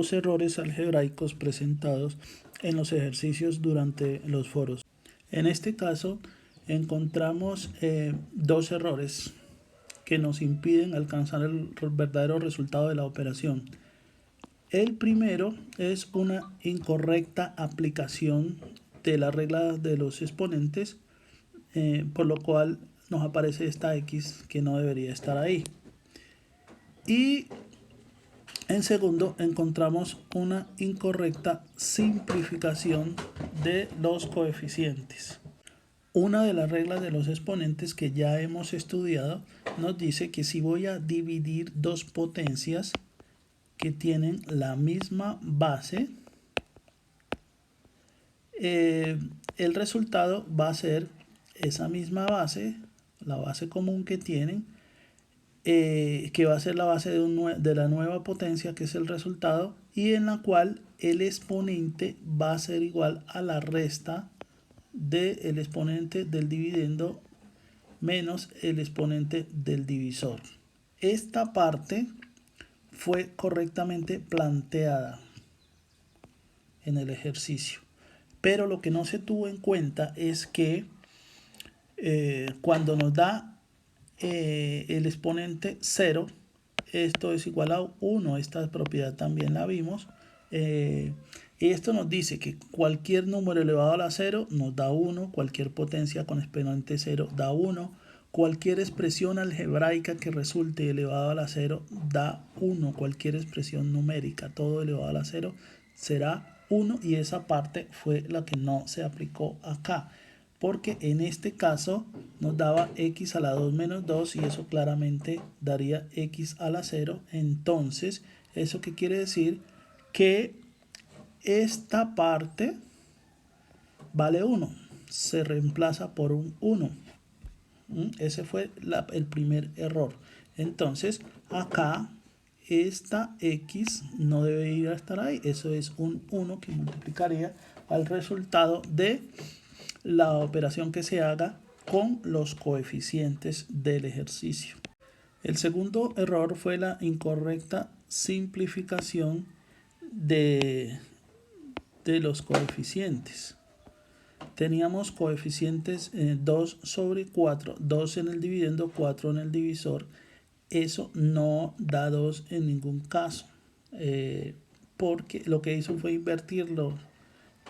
los errores algebraicos presentados en los ejercicios durante los foros. En este caso encontramos dos errores que nos impiden alcanzar el verdadero resultado de la operación. El primero es una incorrecta aplicación de la regla de los exponentes, por lo cual nos aparece esta X que no debería estar ahí. Y en segundo, encontramos una incorrecta simplificación de los coeficientes. Una de las reglas de los exponentes que ya hemos estudiado nos dice que si voy a dividir dos potencias que tienen la misma base, el resultado va a ser esa misma base, la base común que tienen, que va a ser la base de la nueva potencia, que es el resultado, y en la cual el exponente va a ser igual a la resta del exponente del dividendo menos el exponente del divisor. Esta parte fue correctamente planteada en el ejercicio, pero lo que no se tuvo en cuenta es que cuando nos da el exponente 0, esto es igual a 1, esta propiedad también la vimos, y esto nos dice que cualquier número elevado a la 0 nos da 1, cualquier potencia con exponente 0 da 1, cualquier expresión algebraica que resulte elevado a la 0 da 1, cualquier expresión numérica, todo elevado a la 0 será 1, y esa parte fue la que no se aplicó acá, porque en este caso nos daba x a la 2 menos 2 y eso claramente daría x a la 0. Entonces, ¿eso qué quiere decir? Que esta parte vale 1, se reemplaza por un 1. Ese fue el primer error. Entonces, acá esta x no debería estar ahí. Eso es un 1 que multiplicaría al resultado de la operación que se haga con los coeficientes del ejercicio. El segundo error fue la incorrecta simplificación de los coeficientes. Teníamos coeficientes 2 sobre 4, 2 en el dividendo, 4 en el divisor. Eso no da 2 en ningún caso, porque lo que hizo fue invertirlo,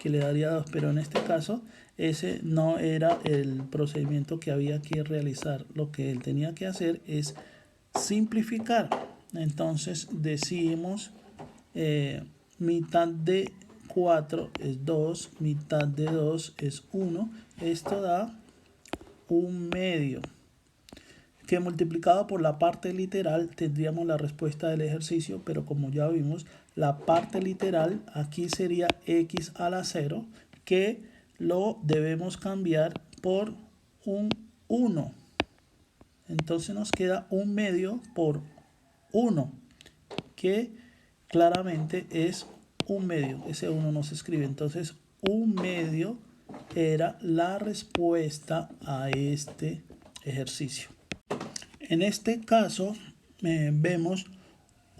que le daría 2, pero en este caso ese no era el procedimiento que había que realizar. Lo que él tenía que hacer es simplificar. Entonces decimos mitad de 4 es 2, mitad de 2 es 1, esto da 1/2, que multiplicado por la parte literal tendríamos la respuesta del ejercicio, pero como ya vimos, la parte literal aquí sería x a la 0, que lo debemos cambiar por un 1. Entonces nos queda 1/2 por 1, que claramente es 1/2. Ese 1 no se escribe. Entonces 1/2 era la respuesta a este ejercicio. En este caso vemos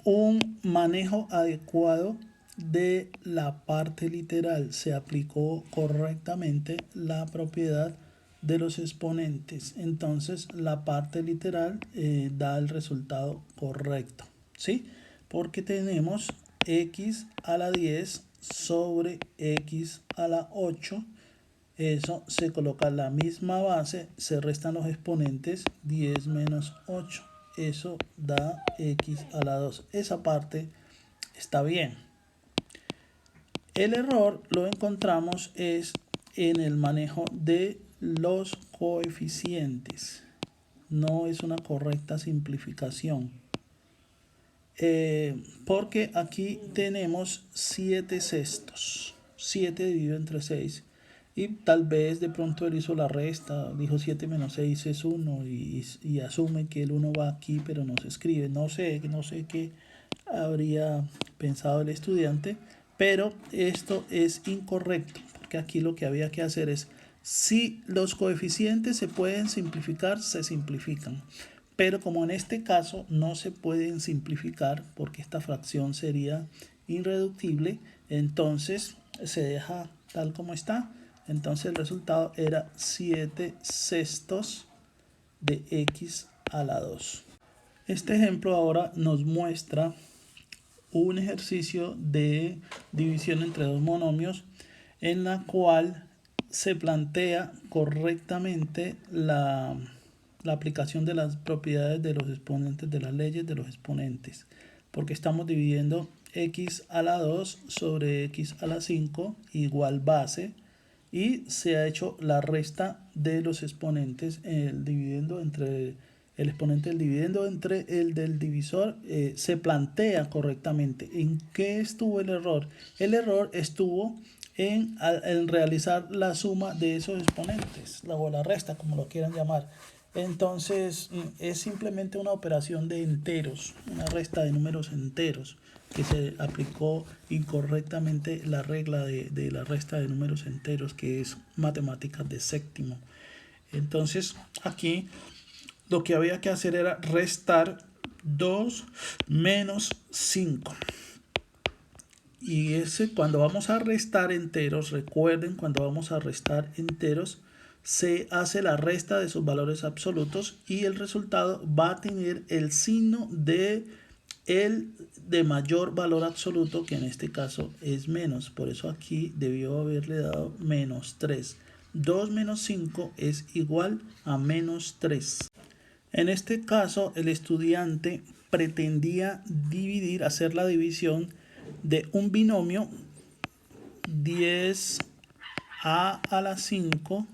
un manejo adecuado de la parte literal. Se aplicó correctamente la propiedad de los exponentes. Entonces la parte literal da el resultado correcto, ¿sí? Porque tenemos x a la 10 sobre x a la 8. Eso se coloca la misma base, se restan los exponentes, 10 menos 8. Eso da x a la 2. Esa parte está bien. El error lo encontramos es en el manejo de los coeficientes. No es una correcta simplificación. Porque aquí tenemos 7 sextos. 7 dividido entre 6. Y tal vez de pronto él hizo la resta, dijo 7 menos 6 es 1 y asume que el 1 va aquí, pero no se escribe. No sé qué habría pensado el estudiante, pero esto es incorrecto, porque aquí lo que había que hacer es, si los coeficientes se pueden simplificar, se simplifican. Pero como en este caso no se pueden simplificar, porque esta fracción sería irreductible, entonces se deja tal como está. Entonces el resultado era 7/6 de x a la 2. Este ejemplo ahora nos muestra un ejercicio de división entre dos monomios en la cual se plantea correctamente la aplicación de las propiedades de los exponentes, de las leyes de los exponentes, porque estamos dividiendo x a la 2 sobre x a la 5 igual base, y se ha hecho la resta de los exponentes, el dividendo entre el exponente del dividendo entre el del divisor. Se plantea correctamente. ¿En qué estuvo el error? El error estuvo en realizar la suma de esos exponentes, o la resta, como lo quieran llamar. Entonces es simplemente una operación de enteros, una resta de números enteros, que se aplicó incorrectamente la regla de la resta de números enteros, que es matemáticas de séptimo. Entonces aquí lo que había que hacer era restar 2 menos 5. Y cuando vamos a restar enteros, recuerden, cuando vamos a restar enteros, se hace la resta de sus valores absolutos y el resultado va a tener el signo de mayor valor absoluto, que en este caso es menos. Por eso aquí debió haberle dado menos 3. 2 menos 5 es igual a menos 3. En este caso, el estudiante pretendía hacer la división de un binomio 10a a la 5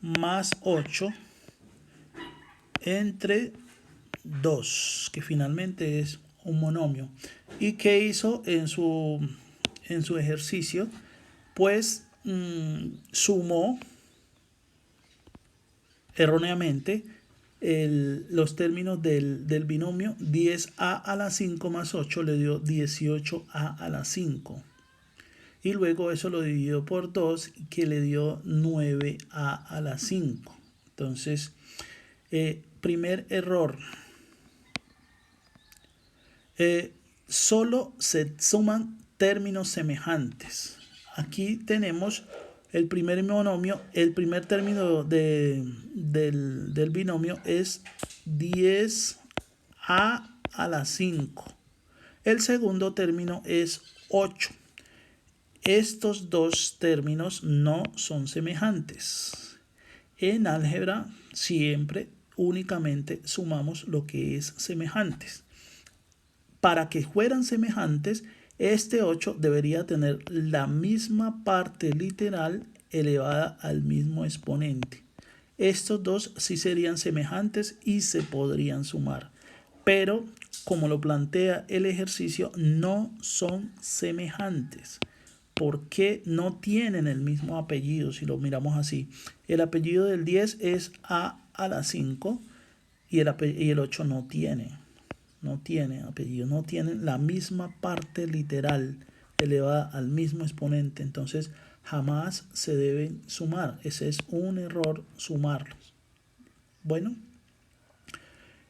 más 8 entre 2, que finalmente es un monomio. ¿Y qué hizo en su ejercicio? Pues sumó erróneamente los términos del binomio. 10a a la 5 más 8 le dio 18a a la 5. Y luego eso lo dividió por 2, que le dio 9a a la 5. Entonces, primer error. Solo se suman términos semejantes. Aquí tenemos el primer monomio, el primer término del binomio es 10a a la 5. El segundo término es 8. Estos dos términos no son semejantes. En álgebra siempre únicamente sumamos lo que es semejantes. Para que fueran semejantes, este 8 debería tener la misma parte literal elevada al mismo exponente. Estos dos sí serían semejantes y se podrían sumar. Pero, como lo plantea el ejercicio, no son semejantes. ¿Por qué no tienen el mismo apellido? Si lo miramos así. El apellido del 10 es a la 5 y el 8 no tiene. No tiene apellido, no tienen la misma parte literal elevada al mismo exponente. Entonces jamás se deben sumar. Ese es un error, sumarlos. Bueno,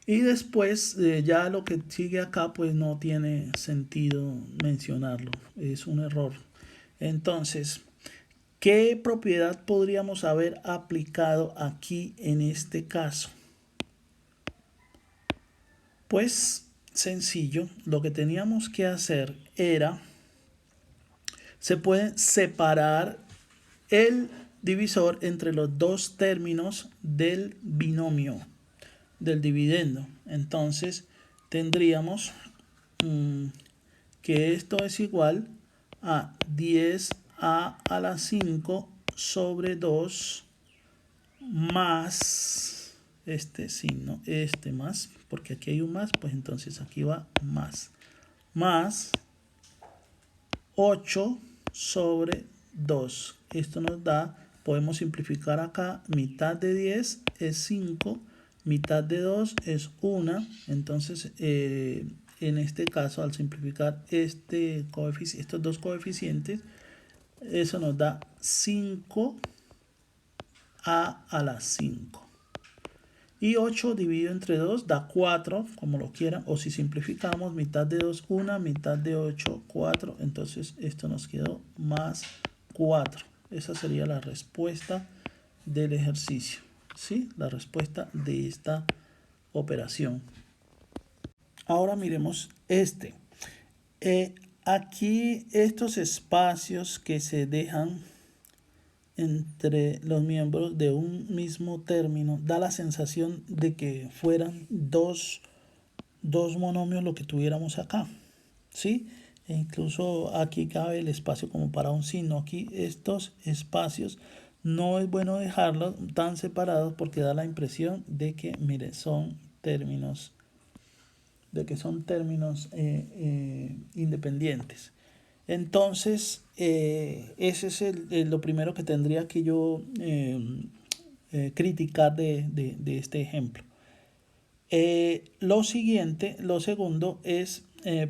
y después ya lo que sigue acá pues no tiene sentido mencionarlo. Es un error. Entonces, ¿qué propiedad podríamos haber aplicado aquí en este caso? Pues sencillo, lo que teníamos que hacer era, se puede separar el divisor entre los dos términos del binomio, del dividendo. Entonces tendríamos que esto es igual a 10a a la 5 sobre 2 más este signo, más, porque aquí hay un más, pues entonces aquí va más 8 sobre 2. Esto nos da, podemos simplificar acá, mitad de 10 es 5, mitad de 2 es 1. Entonces, en este caso, al simplificar estos dos coeficientes, eso nos da 5a a la 5. Y 8 dividido entre 2 da 4, como lo quieran. O si simplificamos, mitad de 2, 1, mitad de 8, 4. Entonces esto nos quedó más 4. Esa sería la respuesta del ejercicio. ¿Sí? La respuesta de esta operación. Ahora miremos este. Aquí estos espacios que se dejan entre los miembros de un mismo término da la sensación de que fueran dos monomios lo que tuviéramos acá, ¿sí? E incluso aquí cabe el espacio como para un signo. Aquí estos espacios no es bueno dejarlos tan separados porque da la impresión de que, mire, son términos independientes. Entonces, ese es lo primero que tendría que yo criticar de este ejemplo. Lo segundo es,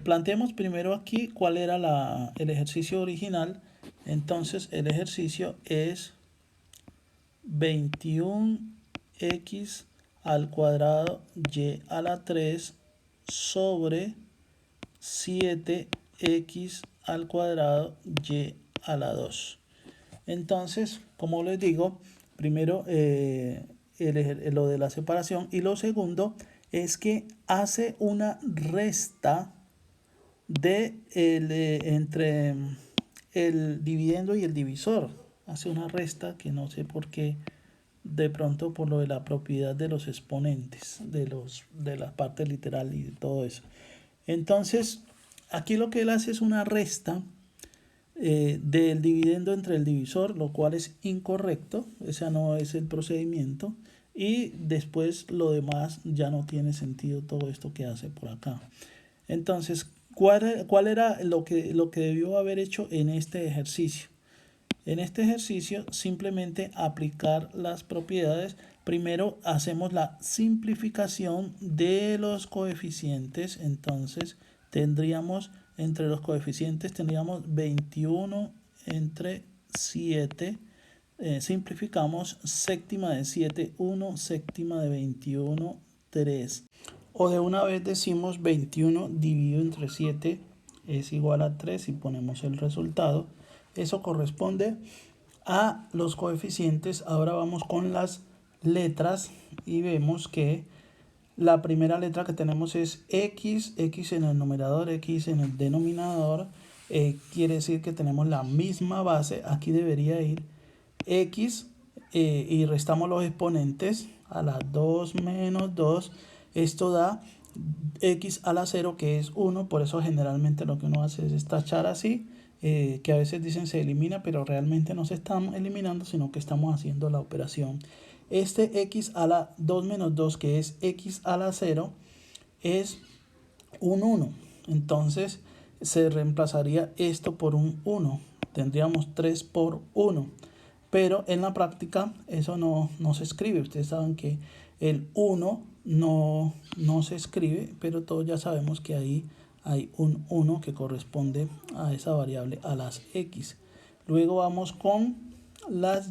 planteemos primero aquí cuál era el ejercicio original. Entonces, el ejercicio es 21x al cuadrado y a la 3 sobre 7x al cuadrado y a la 2. Entonces, como les digo, primero lo de la separación, y lo segundo es que hace una resta entre el dividendo y el divisor. Hace una resta que no sé por qué, de pronto por lo de la propiedad de los exponentes, de la parte literal y de todo eso. Entonces, aquí lo que él hace es una resta del dividendo entre el divisor, lo cual es incorrecto. Ese no es el procedimiento. Y después lo demás ya no tiene sentido, todo esto que hace por acá. Entonces, ¿cuál era lo que debió haber hecho en este ejercicio? En este ejercicio simplemente aplicar las propiedades. Primero hacemos la simplificación de los coeficientes. Entonces tendríamos entre los coeficientes tendríamos 21 entre 7. Simplificamos séptima de 7, 1, séptima de 21, 3. O de una vez decimos 21 dividido entre 7 es igual a 3 y ponemos el resultado. Eso corresponde a los coeficientes. Ahora vamos con las letras y vemos que la primera letra que tenemos es X, X en el numerador, X en el denominador. Quiere decir que tenemos la misma base. Aquí debería ir X y restamos los exponentes a la 2 menos 2. Esto da X a la 0, que es 1. Por eso generalmente lo que uno hace es tachar así. Que a veces dicen se elimina, pero realmente no se están eliminando, sino que estamos haciendo la operación. Este x a la 2 menos 2, que es x a la 0, es un 1. Entonces se reemplazaría esto por un 1. Tendríamos 3 por 1. Pero en la práctica eso no se escribe. Ustedes saben que el 1 no se escribe, pero todos ya sabemos que ahí hay un 1 que corresponde a esa variable, a las x. Luego vamos con las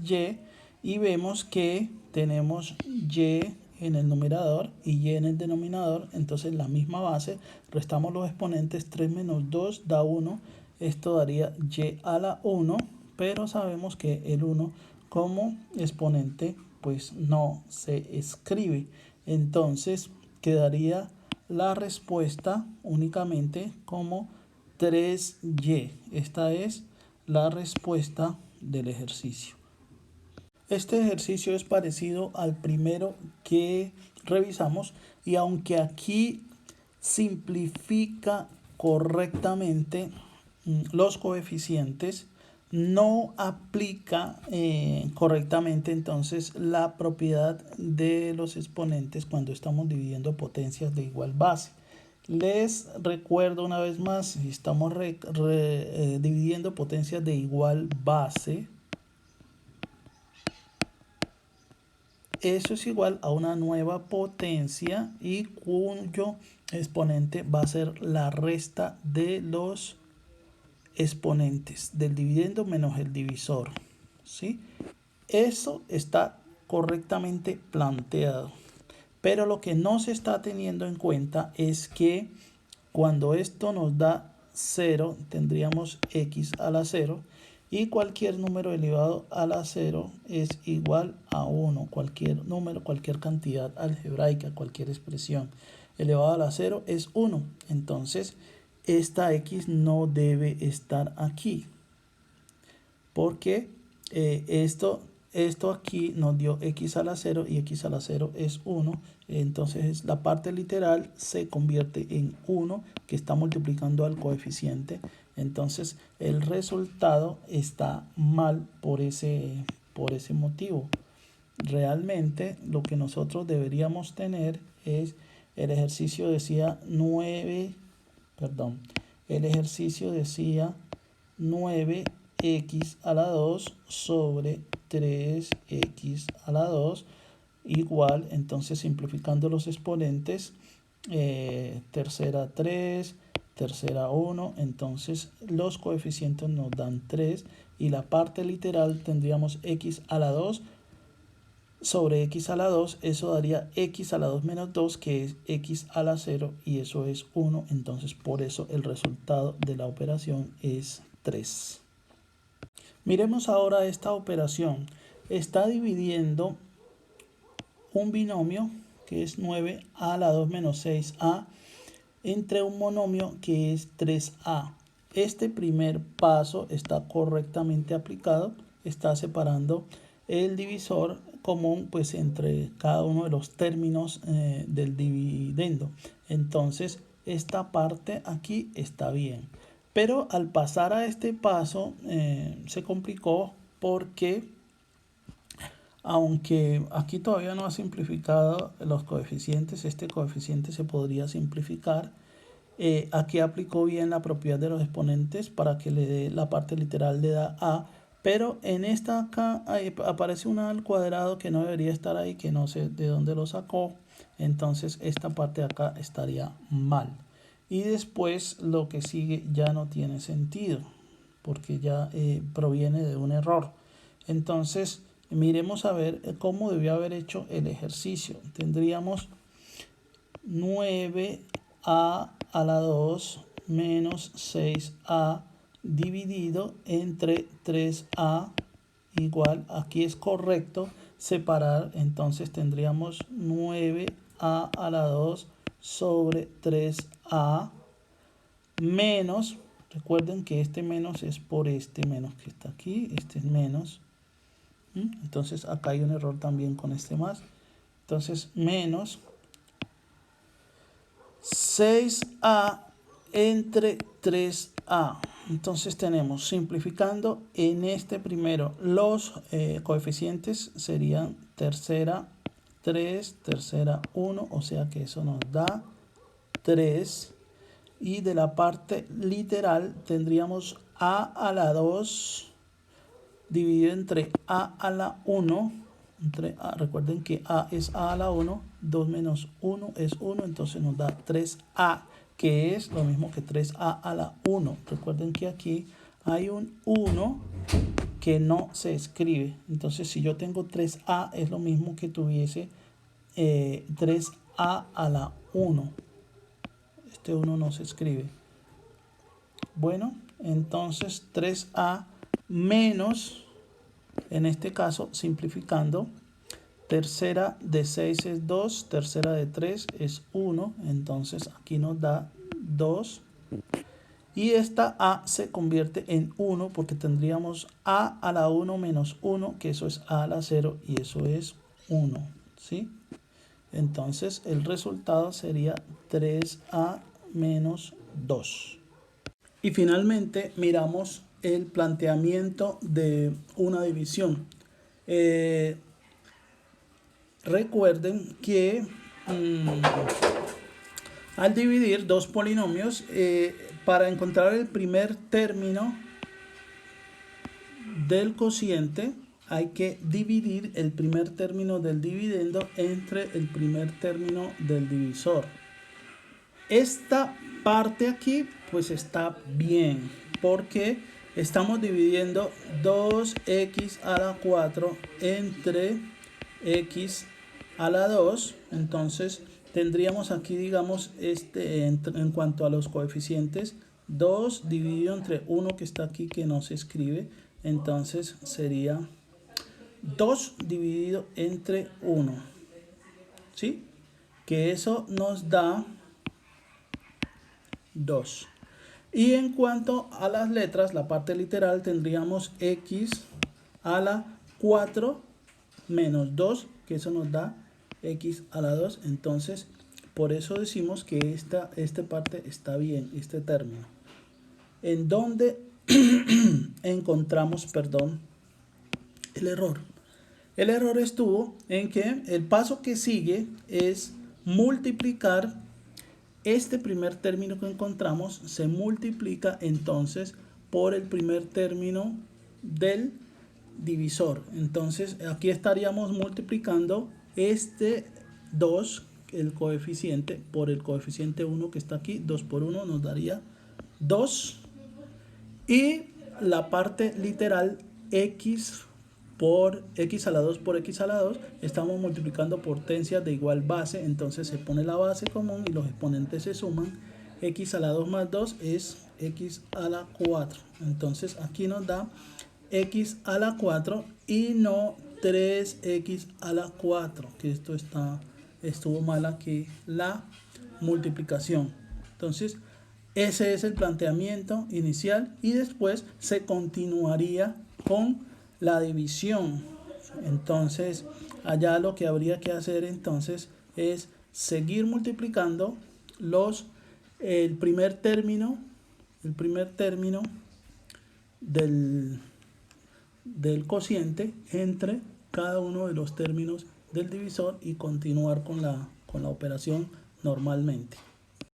y vemos que tenemos y en el numerador y y en el denominador. Entonces la misma base, restamos los exponentes, 3 menos 2 da 1. Esto daría y a la 1, pero sabemos que el 1 como exponente pues no se escribe. Entonces quedaría la respuesta únicamente como 3y. Esta es la respuesta del ejercicio. Este ejercicio es parecido al primero que revisamos, y aunque aquí simplifica correctamente los coeficientes, no aplica correctamente entonces la propiedad de los exponentes cuando estamos dividiendo potencias de igual base. Les recuerdo una vez más, si estamos dividiendo potencias de igual base, eso es igual a una nueva potencia y cuyo exponente va a ser la resta de los exponentes del dividendo menos el divisor, ¿sí? Eso está correctamente planteado. Pero lo que no se está teniendo en cuenta es que cuando esto nos da 0, tendríamos x a la 0. Y cualquier número elevado a la 0 es igual a 1. Cualquier número, cualquier cantidad algebraica, cualquier expresión elevada a la 0 es 1. Entonces, esta x no debe estar aquí. Porque esto aquí nos dio x a la 0 y x a la 0 es 1. Entonces la parte literal se convierte en 1 que está multiplicando al coeficiente. Entonces el resultado está mal por ese motivo. Realmente lo que nosotros deberíamos tener es, el ejercicio decía 9x a la 2 sobre 3x a la 2 igual, entonces simplificando los exponentes, tercera 3, tercera 1, entonces los coeficientes nos dan 3 y la parte literal tendríamos x a la 2 sobre x a la 2, eso daría x a la 2 menos 2, que es x a la 0, y eso es 1, entonces por eso el resultado de la operación es 3. Miremos ahora esta operación. Está dividiendo un binomio que es 9a a la 2 menos 6a entre un monomio que es 3a. Este primer paso está correctamente aplicado, está separando el divisor común pues entre cada uno de los términos del dividendo. Entonces esta parte aquí está bien. Pero al pasar a este paso se complicó porque aunque aquí todavía no ha simplificado los coeficientes, este coeficiente se podría simplificar. Aquí aplicó bien la propiedad de los exponentes para que le dé la parte literal le da a, pero en esta acá aparece un a al cuadrado que no debería estar ahí, que no sé de dónde lo sacó. Entonces esta parte de acá estaría mal. Y después lo que sigue ya no tiene sentido, porque ya proviene de un error. Entonces miremos a ver cómo debió haber hecho el ejercicio. Tendríamos 9a a la 2 menos 6a dividido entre 3a igual, aquí es correcto separar, entonces tendríamos 9a a la 2 sobre 3a menos, recuerden que este menos es por este menos que está aquí, este es menos, entonces acá hay un error también con este más, entonces menos 6a entre 3a. Entonces tenemos, simplificando en este primero, los coeficientes serían tercera 3, tercera 1, o sea que eso nos da 3. Y de la parte literal tendríamos a la 2 dividido entre a la 1. Recuerden que a es a la 1, 2 menos 1 es 1, entonces nos da 3a, que es lo mismo que 3a a la 1. Recuerden que aquí hay un 1 que no se escribe, entonces si yo tengo 3a es lo mismo que tuviese 3a a la 1. Este 1 no se escribe. Bueno, entonces 3a menos, en este caso simplificando, tercera de 6 es 2, tercera de 3 es 1, entonces aquí nos da 2. Y esta a se convierte en 1 porque tendríamos a la 1 menos 1, que eso es a la 0 y eso es 1, ¿sí? Entonces el resultado sería 3a menos 2. Y finalmente miramos el planteamiento de una división. Recuerden que al dividir dos polinomios, para encontrar el primer término del cociente, hay que dividir el primer término del dividendo entre el primer término del divisor. Esta parte aquí pues está bien porque estamos dividiendo 2x a la 4 entre x a la 2, entonces tendríamos aquí, digamos, en cuanto a los coeficientes, 2 dividido entre 1 que está aquí que no se escribe, entonces sería 2 dividido entre 1, ¿sí? Que eso nos da 2. Y en cuanto a las letras, la parte literal, tendríamos x a la 4 menos 2, que eso nos da x a la 2. Entonces, por eso decimos que esta parte está bien, este término. En donde encontramos, perdón, el error. El error estuvo en que el paso que sigue es multiplicar este primer término que encontramos, se multiplica entonces por el primer término del divisor. Entonces aquí estaríamos multiplicando este 2, el coeficiente, por el coeficiente 1 que está aquí. 2 por 1 nos daría 2. Y la parte literal, x por x a la 2 por x a la 2, estamos multiplicando potencias de igual base, entonces se pone la base común y los exponentes se suman. X a la 2 más 2 es x a la 4, entonces aquí nos da x a la 4 y no 3x a la 4, que estuvo mal aquí la multiplicación. Entonces ese es el planteamiento inicial y después se continuaría con la división. Entonces allá lo que habría que hacer entonces es seguir multiplicando el primer término del cociente entre cada uno de los términos del divisor y continuar con la operación normalmente.